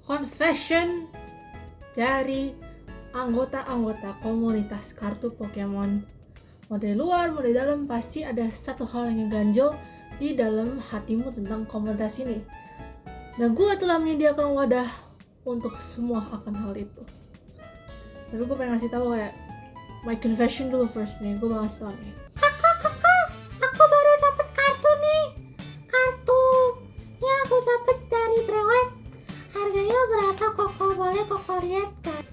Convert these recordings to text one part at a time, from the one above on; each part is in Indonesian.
confession dari anggota-anggota komunitas kartu Pokemon. Mau dari luar, mau dari dalam, pasti ada satu hal yang ngeganjel di dalam hatimu tentang komunitas ini. Dan gue telah menyediakan wadah untuk semua akan hal itu. Tapi gue pengen ngasih tahu kayak my confession dulu first nih. Gue bakal ngasih tau nih. Kakak, aku baru dapet kartu nih. Kartunya aku dapet dari Brewet. Harganya berapa Koko? Boleh Koko lihat kan?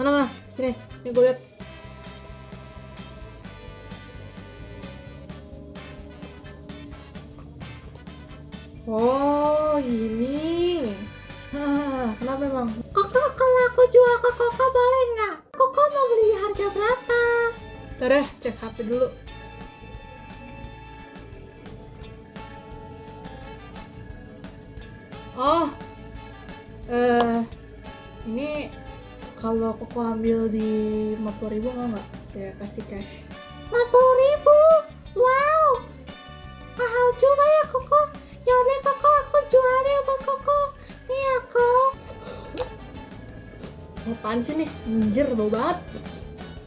Mana? Sini gue lihat. Oh, ini. Kenapa emang? Koko, kalau aku jual ke Koko boleh nggak? Koko mau beli harga berapa? Ntar deh, cek HP dulu. Oh, ini kalau Koko ambil di 50.000 nggak? Saya kasih cash. 50.000? Wow, mahal juga ya Koko. Yaudah Koko, aku jual deh buat Koko. Nih aku. Apaan sih nih? Anjir, bau banget.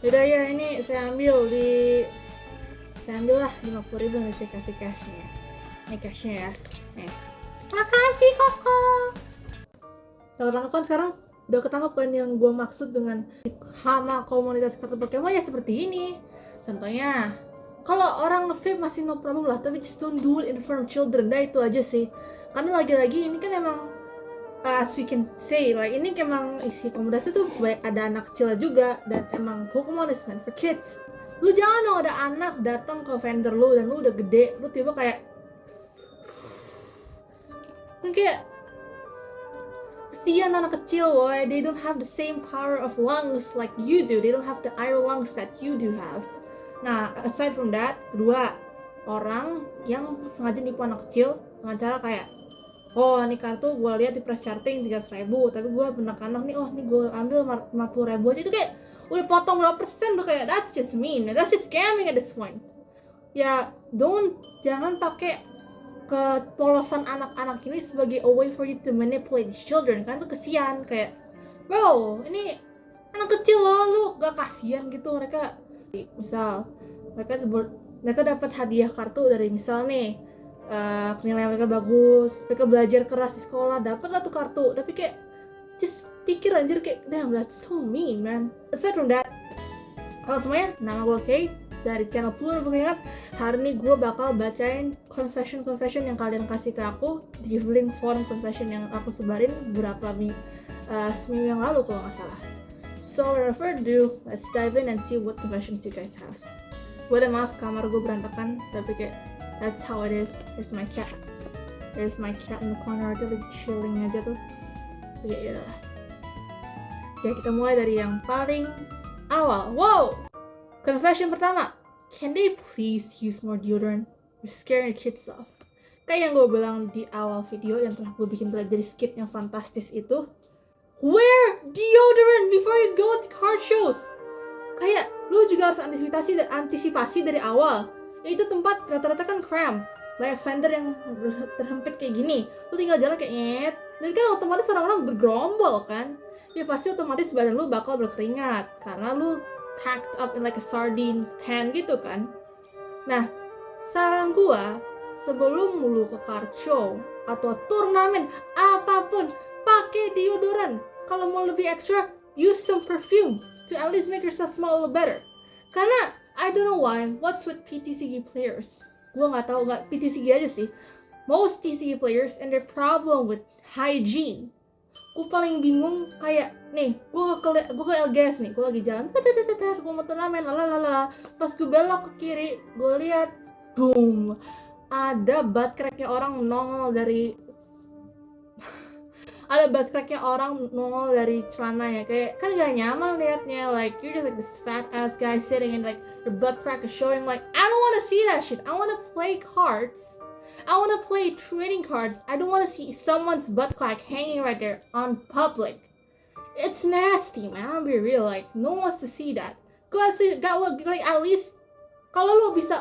Yaudah ya, ini saya ambil lah 50.000 nih, saya kasih cashnya. Ini cashnya ya. Nih. Makasih Koko. Udah ketangkep kan sekarang? Udah ketangkep kan yang gue maksud dengan hama komunitas kartu Pokemon ya seperti ini. Contohnya, kalau orang nge-vape masih no problem lah, tapi just don't do it in front of children. Nah itu aja sih. Karena lagi-lagi ini kan emang as we can say, like ini emang isi komunitas itu banyak ada anak kecil juga, dan emang Pokemon is meant for kids. Lu jangan dong ada anak datang ke vendor lu dan lu udah gede, lu tiba kayak kesian anak kecil, boy. They don't have the same power of lungs like you do. They don't have the iron lungs that you do have. Nah, aside from that, kedua, orang yang sengaja nipu anak kecil dengan cara kayak, oh ini kartu gue lihat di press charting 300.000, tapi gue benak-benak nih, oh ini gue ambil 50.000 aja. Itu kayak udah potong berapa persen tuh, kayak that's just mean, that's just scamming at this point. Ya, jangan pakai kepolosan anak-anak ini sebagai a way for you to manipulate children, kan tuh kesian. Kayak, bro, ini anak kecil loh, lu gak kasihan gitu. Mereka misal mereka dapat hadiah kartu dari misal nih nilai mereka bagus, mereka belajar keras di sekolah, dapat lah tuh kartu. Tapi kayak just pikir anjir, kayak damn, that's so mean, man. Aside from that, kalau semuanya, nama gue Kay dari channel Plur Pengingat. Hari ini gue bakal bacain confession yang kalian kasih ke aku di link form confession yang aku sebarin seminggu yang lalu kalau nggak salah. So without further ado, let's dive in and see what confessions you guys have. Waduh, maaf kamar gue berantakan, tapi kayak that's how it is. There's my cat in the corner, dia lagi chilling aja tuh. Ya lah. Ya, kita mulai dari yang paling awal. Wow! Confession pertama, can they please use more deodorant? You're scaring the kids off. Kayak yang gue bilang di awal video yang telah gue bikin jadi skit yang fantastis itu, wear deodorant before you go to card shows. Kayak lu juga harus antisipasi dari awal. Ya, itu tempat rata-rata kan cram, banyak vendor yang terhempit kayak gini. Lu tinggal jalan kayak nyet, dan kan otomatis orang-orang bergerombol kan. Ya pasti otomatis badan lu bakal berkeringat karena lu packed up in like a sardine can gitu kan. Nah, saran gua, sebelum lu ke card show atau turnamen apapun, pakai deodorant. Kalau mau lebih extra, use some perfume to at least make yourself smell a little better. Karena I don't know what's with PTCG players. Gua nggak tahu, nggak PTCG aja sih. Most TCG players and their problem with hygiene. Gue paling bingung kayak nih, gue ke LGS nih, gue lagi jalan, gue mau turnamen, lalalala. Pas gue belok ke kiri, gue lihat, boom, ada butt cracknya orang nongol dari celananya. Kayak kan gak nyaman liatnya, like you're just like this fat ass guy sitting and like your butt crack is showing. Like I don't want to see that shit. I want to play cards. I want to play trading cards. I don't want to see someone's butt crack hanging right there on public. It's nasty, man. I'll be real. Like, no one wants to see that. Like, at least, kalau lo bisa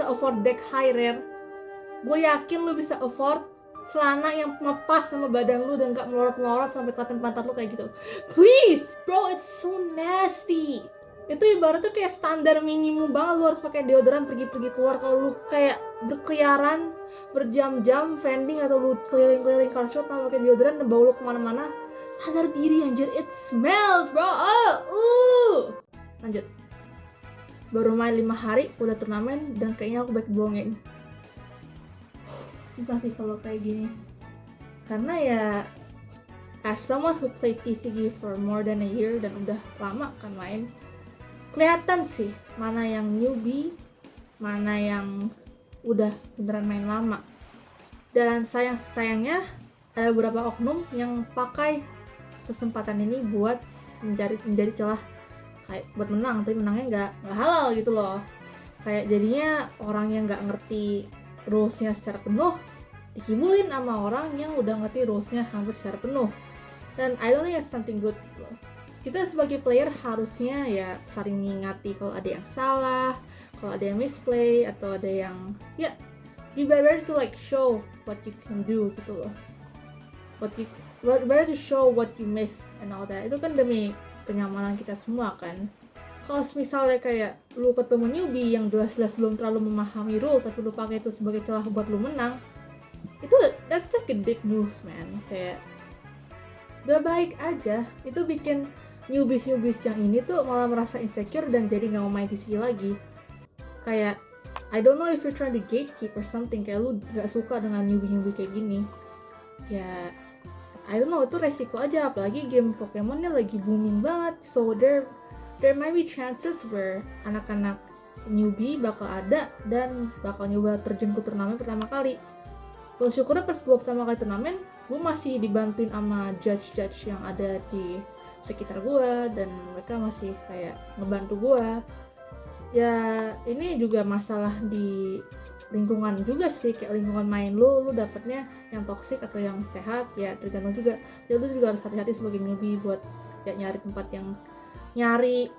afford deck high rare, gue yakin lu bisa afford celana yang pas sama badan lu dan gak melorot-melorot sampai kelihatan pantat lu kayak gitu. Please, bro, it's so nasty. Itu ibaratnya kayak standar minimum banget, lu harus pakai deodoran pergi-pergi keluar. Kalau lu kayak berkeliaran berjam-jam vending atau lu keliling-keliling car show tanpa pakai deodoran dan bau lu kemana-mana, sadar diri anjir, it smells bro. Lanjut. Baru main 5 hari udah turnamen dan kayaknya aku baik bohongin. Susah sih kalau kayak gini, karena ya as someone who played TCG for more than a year dan udah lama kan main, kelihatan sih mana yang newbie, mana yang udah beneran main lama. Dan sayangnya ada beberapa oknum yang pakai kesempatan ini buat menjadi celah kayak buat menang, tapi menangnya nggak halal gitu loh. Kayak jadinya orang yang nggak ngerti rules-nya secara penuh dikibulin sama orang yang udah ngerti rules-nya hampir secara penuh. Dan I don't think it's something good loh. Kita sebagai player harusnya ya saling mengingati kalau ada yang salah, kalau ada yang misplay atau ada yang ya you better to like show what you can do gitu loh. Better to show what you missed and all that. Itu kan demi kenyamanan kita semua kan. Kalau misalnya kayak lu ketemu newbie yang jelas-jelas belum terlalu memahami rule tapi lu pakai itu sebagai celah buat lu menang, itu that's like a dick move man. Kayak gak baik aja. Itu bikin newbies yang ini tuh malah merasa insecure dan jadi gak mau main TCG lagi. Kayak I don't know if you're trying to gatekeep or something, kayak lu gak suka dengan newbie kayak gini. Ya I don't know, itu resiko aja. Apalagi game Pokemonnya lagi booming banget. So there might be chances where anak-anak newbie bakal ada dan bakal nyoba terjun ke turnamen pertama kali. Kalau syukurnya pas gue pertama kali turnamen, gue masih dibantuin sama judge yang ada di sekitar gue dan mereka masih kayak ngebantu gue. Ya ini juga masalah di lingkungan juga sih, kayak lingkungan main lu dapetnya yang toksik atau yang sehat ya tergantung juga. Jadi lu juga harus hati-hati sebagai newbie buat ya nyari tempat yang nyari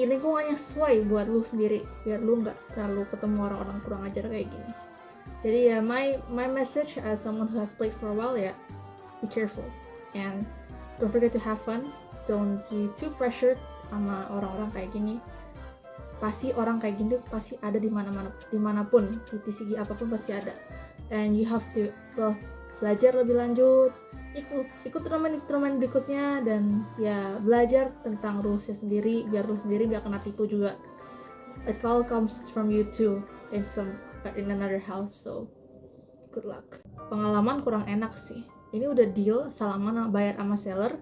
lingkungan yang sesuai buat lu sendiri biar lu nggak terlalu ketemu orang-orang kurang ajar kayak gini. Jadi ya my message as someone who has played for a while ya, be careful and don't forget to have fun. Don't be too pressured sama orang-orang kayak gini. Pasti orang kayak gini pasti ada dimanapun di TCG apapun pasti ada. And you have to belajar lebih lanjut, ikut turnamen berikutnya dan ya belajar tentang rulesnya sendiri biar lu sendiri gak kena tipu juga. It all comes from you too in another half, so good luck. Pengalaman kurang enak sih. Ini udah deal salaman bayar sama seller,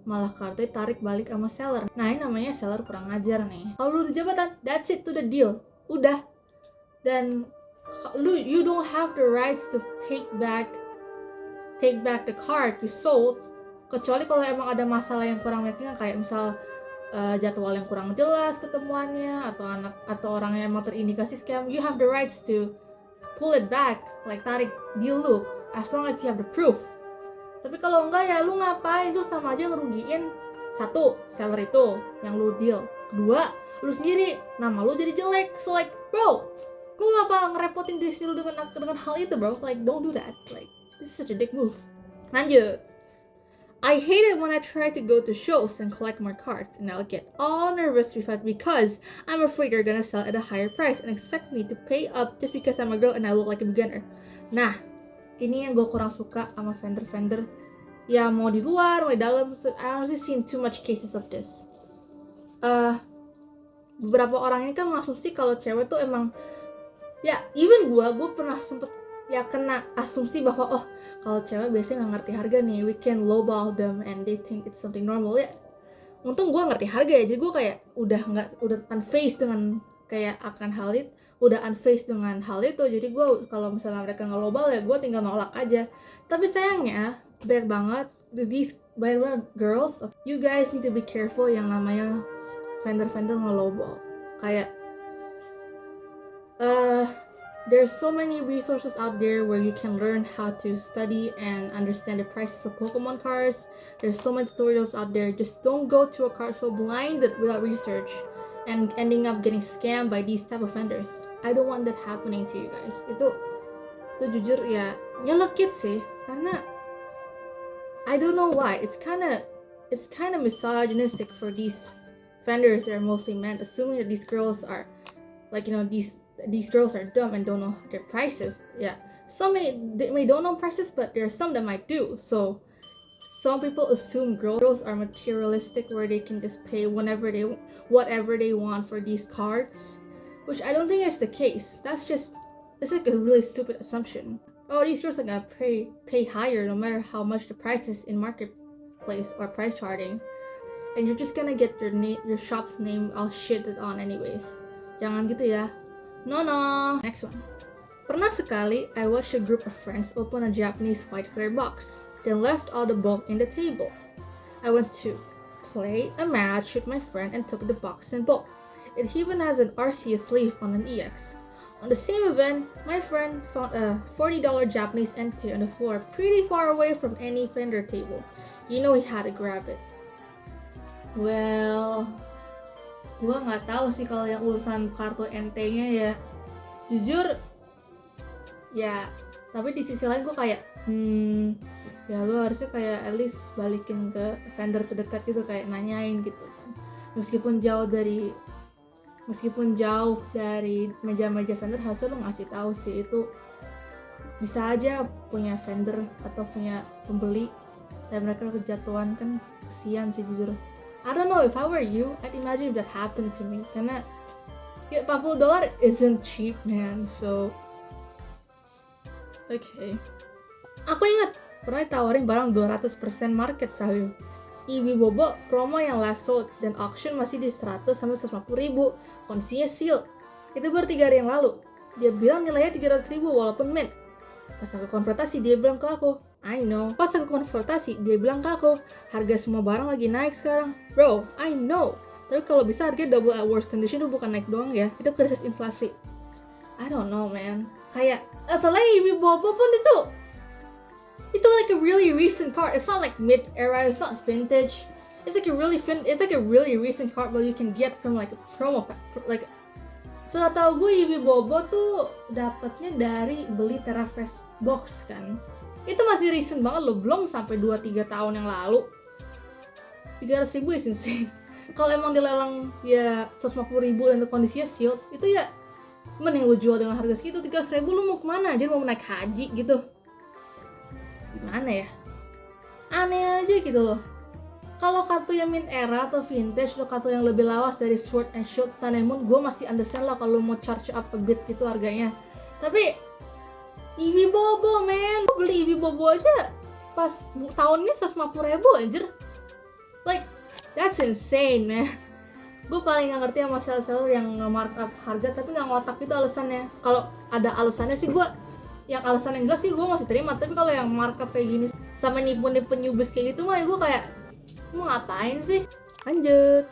malah kartunya tarik balik sama seller. Nah ini namanya seller kurang ngajar nih. Kalau lu di jabatan, that's it, udah deal, udah. Dan you don't have the rights to take back the card you sold, kecuali kalau emang ada masalah yang kurang baiknya kayak misal jadwal yang kurang jelas ketemuannya atau orang yang emang terindikasi scam. You have the rights to pull it back, like tarik deal lu, as long as you have the proof. Tapi kalau enggak ya lu ngapain, itu sama aja ngerugiin satu, seller itu yang lu deal, kedua, lu sendiri, nama lu jadi jelek. So like bro, lu ngapa ngerepotin diri lu dengan hal itu bro, like don't do that, like this is such a dick move. Lanjut. I hate it when I try to go to shows and collect more cards and I'll get all nervous because I'm afraid they're gonna sell at a higher price and expect me to pay up just because I'm a girl and I look like a beginner. Nah, ini yang gue kurang suka sama vendor-vendor ya, mau di luar, mau di dalam. So I honestly seen too much cases of this. Beberapa orang ini kan mengasumsi kalau cewek tuh emang ya, even gue pernah sempet ya kena asumsi bahwa oh kalau cewek biasanya nggak ngerti harga nih, we can lowball them and they think it's something normal ya. Untung gue ngerti harga ya, jadi gue kayak udah unfazed dengan kayak akan hal itu, udah unfazed dengan hal itu. Jadi gue kalau misalnya mereka nge-lowball ya gue tinggal nolak aja. Tapi sayangnya banyak banget girls, you guys need to be careful yang namanya vendor nge-lowball. Kayak there's so many resources out there where you can learn how to study and understand the prices of Pokemon cards. There's so many tutorials out there. Just don't go to a card show blinded without research and ending up getting scammed by these type of vendors. I don't want that happening to you guys. Itu jujur ya nyelekit sih, karena I don't know why. It's kind of misogynistic for these vendors that are mostly men, assuming that these girls are like, these girls are dumb and don't know their prices. Yeah, they may don't know prices, but there are some that might do. So some people assume girls are materialistic, where they can just pay whatever they want for these cards, which I don't think is the case. It's like a really stupid assumption. Oh, these girls are gonna pay higher no matter how much the price is in marketplace or price charting, and you're just gonna get your shop's name all shitted on anyways. Jangan gitu ya. No. Next one. Pernah sekali I watched a group of friends open a Japanese white flair box, then left all the bulk in the table. I went to play a match with my friend and took the box in bulk. It even has an Arceus sleeve on an EX. On the same event, my friend found a $40 Japanese NT on the floor pretty far away from any vendor table. You know he had to grab it. Well, gua nggak tahu sih kalau yang urusan kartu NT-nya ya. Jujur, ya. Tapi di sisi lain gua kayak, ya lu harusnya kayak at least balikin ke vendor terdekat gitu, kayak nanyain gitu kan. Meskipun jauh dari meja-meja vendor, harusnya lu ngasih tahu sih. Itu bisa aja punya vendor atau punya pembeli dan mereka kejatuhan, kan kesian sih jujur. I don't know, if I were you, I'd imagine if that happened to me, karena ya $40 isn't cheap, man. So okay. Aku ingat pernah tawarin barang 200% market value. Ibi Bobo promo yang last sold dan auction masih di 100 sampai 150 ribu, kondisinya sealed. Itu baru 3 hari yang lalu. Dia bilang nilainya 300 ribu walaupun mint. Pas aku konfrontasi, dia bilang ke aku, I know. Pas aku konfrontasi, dia bilang ke aku, harga semua barang lagi naik sekarang. Bro, I know. Tapi kalau bisa harga double at worst condition itu bukan naik doang ya, itu krisis inflasi. I don't know, man. Kayak asalnya Ibi Bobo pun itu like a really recent card. It's not like mid-era, it's not vintage. It's like a really recent card that you can get from like a promo pack. Like, setahu gue Ibi Bobo tuh dapatnya dari beli Terrafresh box kan. Itu masih recent banget loh, belum sampai 2-3 tahun yang lalu. 300 ribu is insane. Kalau emang dilelang ya 150 ribu dan kondisinya sealed, itu ya mending lu jual dengan harga segitu. 300 ribu lu mau kemana aja, mau naik haji gitu. Gimana ya, aneh aja gitu loh. Kalau kartu yang mint era atau vintage atau kartu yang lebih lawas dari Sword and Shield, Sun and Moon, gue masih understand lah kalau mau charge up a bit gitu harganya. Tapi Ibi Bobo, man, gue beli Ibi Bobo aja pas tahun ini 150 ribu anjir. Like, that's insane, man. Gue paling gak ngerti sama seller yang nge-markup harga tapi gak ngotak gitu alasannya. Kalau ada alasannya sih yang alasan yang jelas sih gue masih terima, tapi kalau yang markup kayak gini sampai nipu-nipu nyubis kayak gitu mah gue kayak, mau ngapain sih? Lanjut.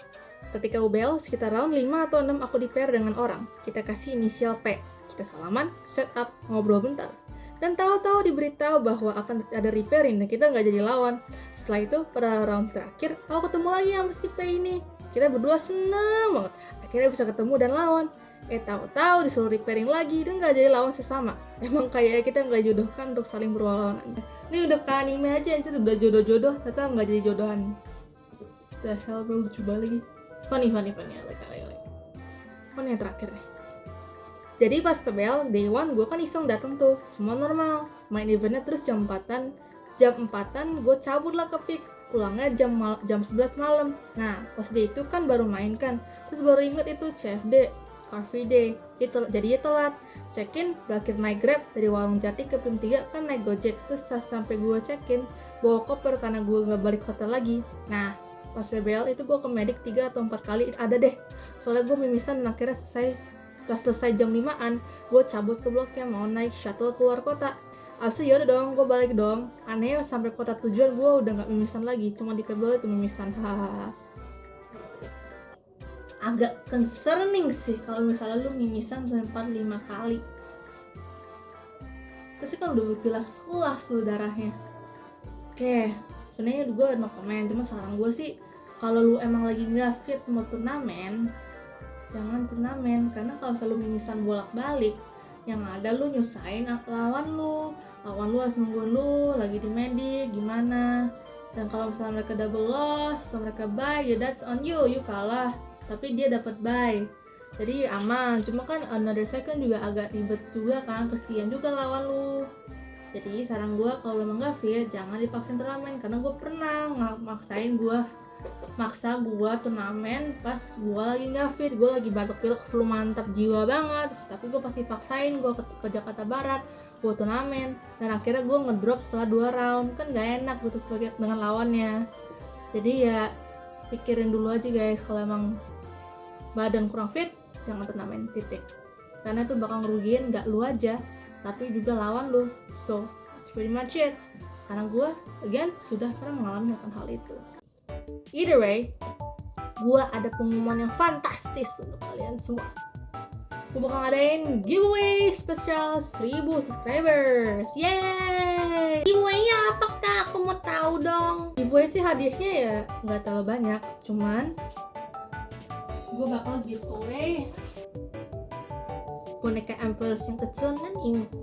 Ketika UBL sekitar round 5 atau 6 aku di-pair dengan orang. Kita kasih inisial P. Kita salaman, set up, ngobrol bentar. Dan tahu-tahu diberitahu bahwa akan ada repairing dan kita nggak jadi lawan. Setelah itu pada round terakhir aku ketemu lagi sama si P ini. Kita berdua seneng banget. Akhirnya bisa ketemu dan lawan. Tahu-tahu disuruh repairing lagi dan nggak jadi lawan sesama. Emang kayak kita nggak jodohkan untuk saling berlawanan. Ini udah kayak anime aja, udah jodoh-jodoh, ternyata nggak jadi jodohan. The hell bro, lucu banget lagi. Funny, like. Mana yang terakhir nih? Jadi pas PBL day 1 gue kan iseng dateng tuh, semua normal. Main eventnya terus jam 4-an gue cabut lah ke PIK. Pulangnya jam 11 malam. Nah pas dia itu kan baru main kan, terus baru inget itu CFD, Car Free Day. Jadinya telat. Check-in, berakhir naik Grab dari Warung Jati ke PIM 3 kan naik Gojek. Terus sampai gue check-in, bawa koper karena gue gak balik hotel lagi. Nah pas PBL itu gue ke Medik 3 atau 4 kali ada deh. Soalnya gue mimisan dan akhirnya selesai jam 5-an, gue cabut ke bloknya mau naik shuttle keluar kota. Abis itu yaudah dong, gue balik dong. Anehnya sampai kota tujuan gue udah gak mimisan lagi, cuma di PBL itu mimisan. Hahaha. Agak concerning sih kalau misalnya lu mimisan 4-5 kali. Terus kan udah gelas tuh darahnya. Oke, sebenarnya gue no comment, cuma saran gue sih kalau lu emang lagi nggak fit mau turnamen, jangan turnamen. Karena kalau selalu mimisan bolak-balik, yang ada lu nyusahin lawan lu harus nungguin lu lagi di medik gimana. Dan kalau misalnya mereka double loss atau mereka bye, ya that's on you kalah, tapi dia dapat bye, jadi aman. Cuma kan another second juga agak ribet juga kan, kesian juga lawan lu. Jadi saran gue, kalau emang gak fit, jangan dipaksain turnamen. Karena gue pernah maksa gue turnamen pas gue lagi gak fit, gue lagi batuk pilek, flu mantap jiwa banget, tapi gue pasti paksain. Gue ke Jakarta Barat, gue turnamen, dan akhirnya gue ngedrop setelah 2 round. Kan gak enak gitu sebagai dengan lawannya. Jadi ya pikirin dulu aja guys, kalau emang badan kurang fit, jangan turnamen, titik. Karena itu bakal ngerugiin gak lu aja, tapi juga lawan lu. So that's pretty much it. Karena gue again sudah pernah mengalami akan hal itu. Either way, gue ada pengumuman yang fantastis untuk kalian semua. Gue bakal ngadain giveaway spesial 1000 subscribers. Yeay! Giveaway-nya apa kak? Aku mau tahu dong. Giveaway sih hadiahnya ya nggak terlalu banyak, cuman gue bakal giveaway boneka Empress yang kecil kan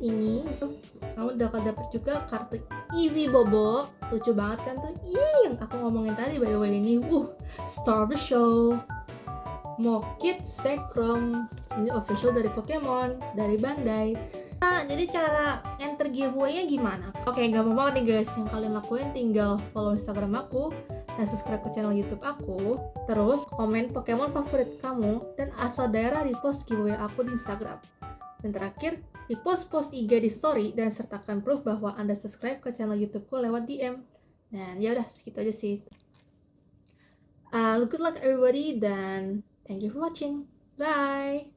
ini tuh. Kamu bakal dapet juga kartu Eevee Bobo, lucu banget kan tuh. Yang aku ngomongin tadi by the way ini, Star Show Mokit Sekrom, ini official dari Pokemon, dari Bandai. Nah, jadi cara enter giveaway-nya gimana? Oke, gampang banget nih guys. Yang kalian lakuin tinggal follow Instagram aku dan subscribe ke channel YouTube aku. Terus komen Pokemon favorit kamu dan asal daerah di post giveaway aku di Instagram. Dan terakhir, di post IG di story dan sertakan proof bahwa Anda subscribe ke channel YouTubeku lewat DM. Dan ya udah segitu aja sih. Good luck everybody, dan thank you for watching. Bye.